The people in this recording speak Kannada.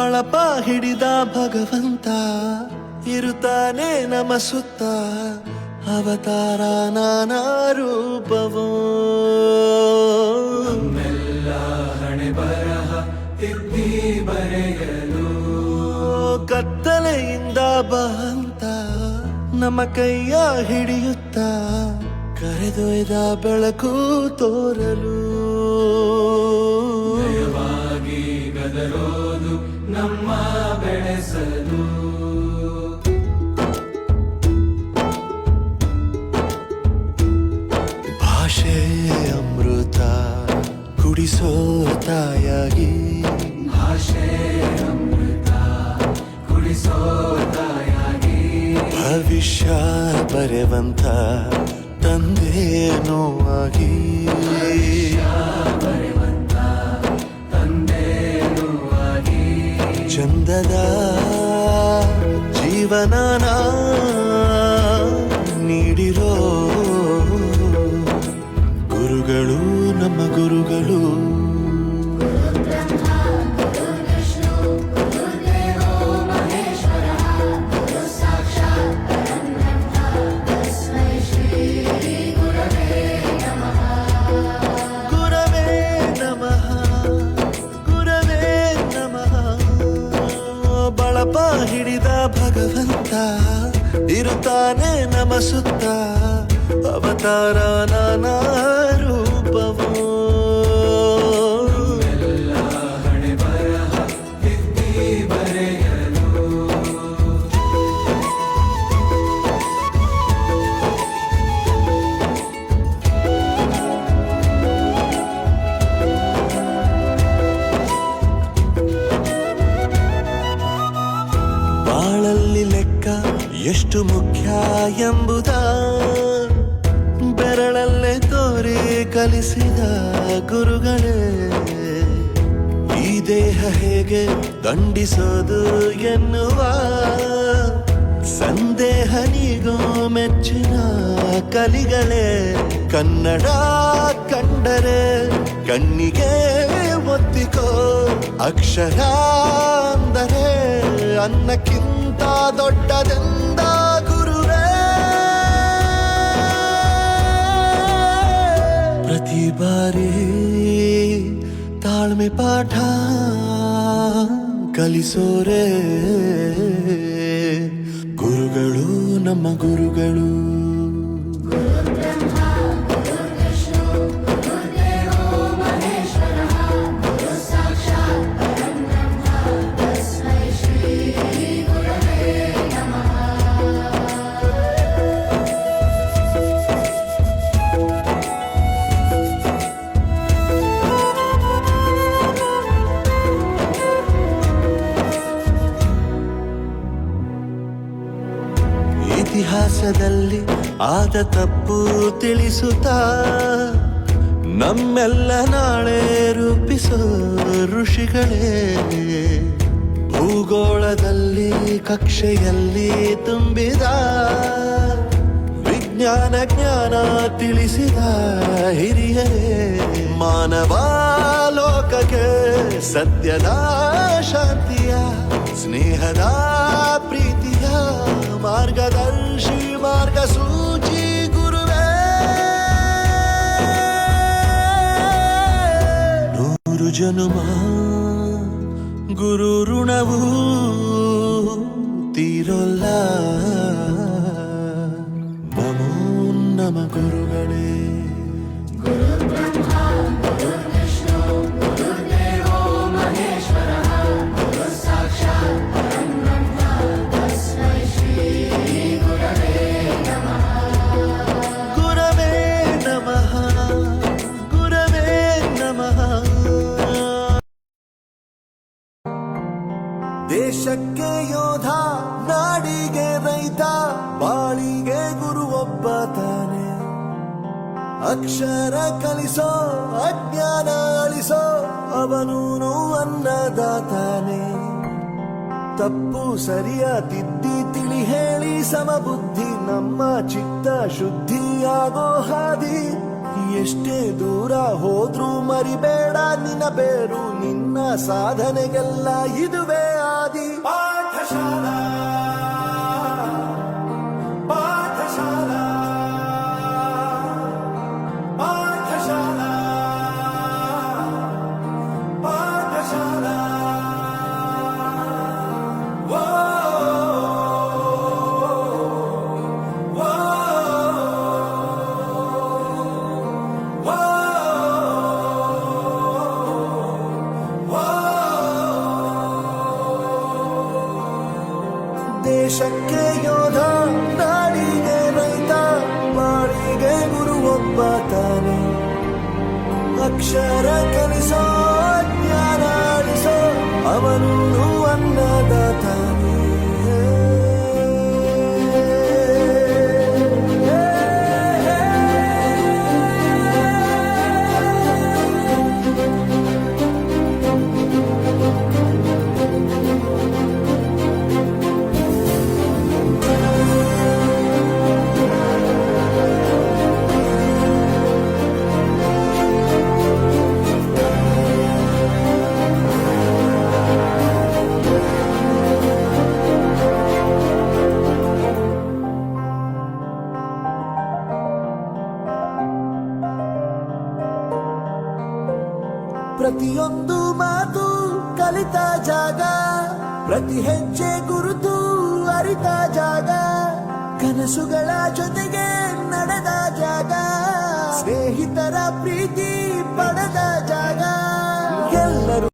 ಬಳಪ ಹಿಡಿದ ಭಗವಂತ ಇರುತ್ತಾನೆ ನಮ ಸುತ್ತ ಅವತಾರ ನಾನಾ ರೂಪವೋ ನಮ್ಮೆಲ್ಲ ಹಣೆ ಬರಹ ತಿದ್ದಿ ಬರೆಯಲು ಕತ್ತಲೆಯಿಂದ ಬಂತ ನಮ್ಮ ಕೈಯ ಹಿಡಿಯುತ್ತ ಕರೆದೊಯ್ದ ಬೆಳಕು ತೋರಲು ನಯವಾಗಿ ಗದರೋದು ನಮ್ಮ ಬೆಳೆಸಲು ಭಾಷೆ ಅಮೃತ ಕುಡಿಸೋ ತಾಯಾಗಿ ಭಾಷೆ ಅಮೃತ ಕುಡಿಸೋ ತಾಯಾಗಿ ಭವಿಷ್ಯ ಬರೆವಂತ ತಂದೇನೋ ಆಗಿ ಬರೆವಂತ ತಂದೇನೂ ಆಗಿ ಚಂದದ ಜೀವನನ ನೀಡಿರೋ ಗುರುಗಳು ನಮ್ಮ ಗುರುಗಳು ಗುರವೇ ನಮಃ ಗುರವೇ ನಮಃ ಬಳಪ ಹಿಡಿದ ಭಗವಂತ ಇರುತ್ತಾನೆ ನಮ ಸುತ್ತ ಅವತಾರ ನಾನಾ ರೂಪವೋ ಎಲ್ಲ ಹಣೆ ಬರಹ ತಿದ್ದಿ ಬರೆಯಲು ಬಾಳಲ್ಲಿ ಲೆಕ್ಕ ಎಷ್ಟು ಮುಖ್ಯ ಎಂಬುದ ಬೆರಳಲ್ಲೇ ತೋರಿ ಕಲಿಸಿದ ಗುರುಗಳೇ ಈ ದೇಹ ಹೇಗೆ ದಂಡಿಸೋದು ಎನ್ನುವ ಸಂದೇಹ ನೀಗೋ ಮೆಚ್ಚಿನ ಕಲಿಗಳೇ ಕನ್ನಡ ಕಂಡರೆ ಕಣ್ಣಿಗೆ ಒತ್ತಿಕೋ ಅಕ್ಷರ ಅಂದರೆ ಅನ್ನಕ್ಕಿಂತ ದೊಡ್ಡದೆಂದ ಗುರುವೇ ಪ್ರತಿ ಬಾರಿ ತಾಳ್ಮೆ ಪಾಠ ಕಲಿಸೋರೆ ಗುರುಗಳು ನಮ್ಮ ಗುರುಗಳು ಇತಿಹಾಸದಲ್ಲಿ ಆದ ತಪ್ಪು ತಿಳಿಸುತ್ತಾ ನಮ್ಮೆಲ್ಲ ನಾಳೆ ರೂಪಿಸೋ ಋಷಿಗಳೇ ಭೂಗೋಳದಲ್ಲಿ ಕಕ್ಷೆಯಲ್ಲಿ ತುಂಬಿದ ವಿಜ್ಞಾನ ಜ್ಞಾನ ತಿಳಿಸಿದ ಹಿರಿಯರೇ ಮಾನವ ಲೋಕಕ್ಕೆ ಸತ್ಯದ ಶಾಂತಿಯ ಸ್ನೇಹದ ಪ್ರೀತಿಯ ಮಾರ್ಗದರ್ಶಿ ಮಾರ್ಗಸೂಚಿ ಗುರುವೇ ನೂರು ಜನುಮ ಗುರು ಋಣವು ತೀರೋಲ್ಲ ನಮೋ ನಮ ಗುರುಗಳೇ ಗುರವೇ ನಮಃ ಗುರವೇ ನಮಃ ದೇಶಕ್ಕೆ ಯೋಧ ನಾಡಿಗೆ ರೈತ ಬಾಳಿಗೆ ಗುರು ಒಬ್ಬ ತಾನೆ ಅಕ್ಷರ ಕಲಿಸೋ ಅಜ್ಞಾನ ಅಳಿಸೋ ಅವನೂನು ಅನ್ನದಾತಾನೆ ತಪ್ಪು ಸರಿಯ ತಿದ್ದಿ ತಿಳಿ ಹೇಳಿ ಸಮಬುದ್ಧಿ ನಮ್ಮ ಚಿತ್ತ ಶುದ್ಧಿಯಾಗೋ ಹಾದಿ ಎಷ್ಟೇ ದೂರ ಹೋದ್ರೂ ಮರಿಬೇಡ ನಿನ್ನ ಬೇರು ನಿನ್ನ ಸಾಧನೆಗೆಲ್ಲ ಇದುವೇ ಆದಿ. ಪಾಠಶಾಲಾ ಪಾಠಶಾಲಾ ಪಾಠಶಾಲಾ ಪಾಠಶಾಲಾ ವೋ ವೋ ವೋ ದೇಶಕ್ಕೆ ಯೋಧ, ನಾಡಿಗೆ ರೈತ, ಬಾಳಿಗೆ ಗುರು ಒಬ್ಬ ತಾನೆ. ಅಕ್ಷರ ಕಲಿಸೋ, ಜ್ಞಾನ ಅಳಿಸೋ, ಅವನು ಅನ್ನದಾತಾನೆ. ಪ್ರತಿಯೊಂದು ಮಾತು ಕಲಿತ ಜಾಗ, ಪ್ರತಿ ಹೆಜ್ಜೆ ಗುರುತು ಅರಿತ ಜಾಗ, ಕನಸುಗಳ ಜೊತೆಗೆ ನಡೆದ ಜಾಗ, ಸ್ನೇಹಿತರ ಪ್ರೀತಿ ಪಡೆದ ಜಾಗ. ಎಲ್ಲರೂ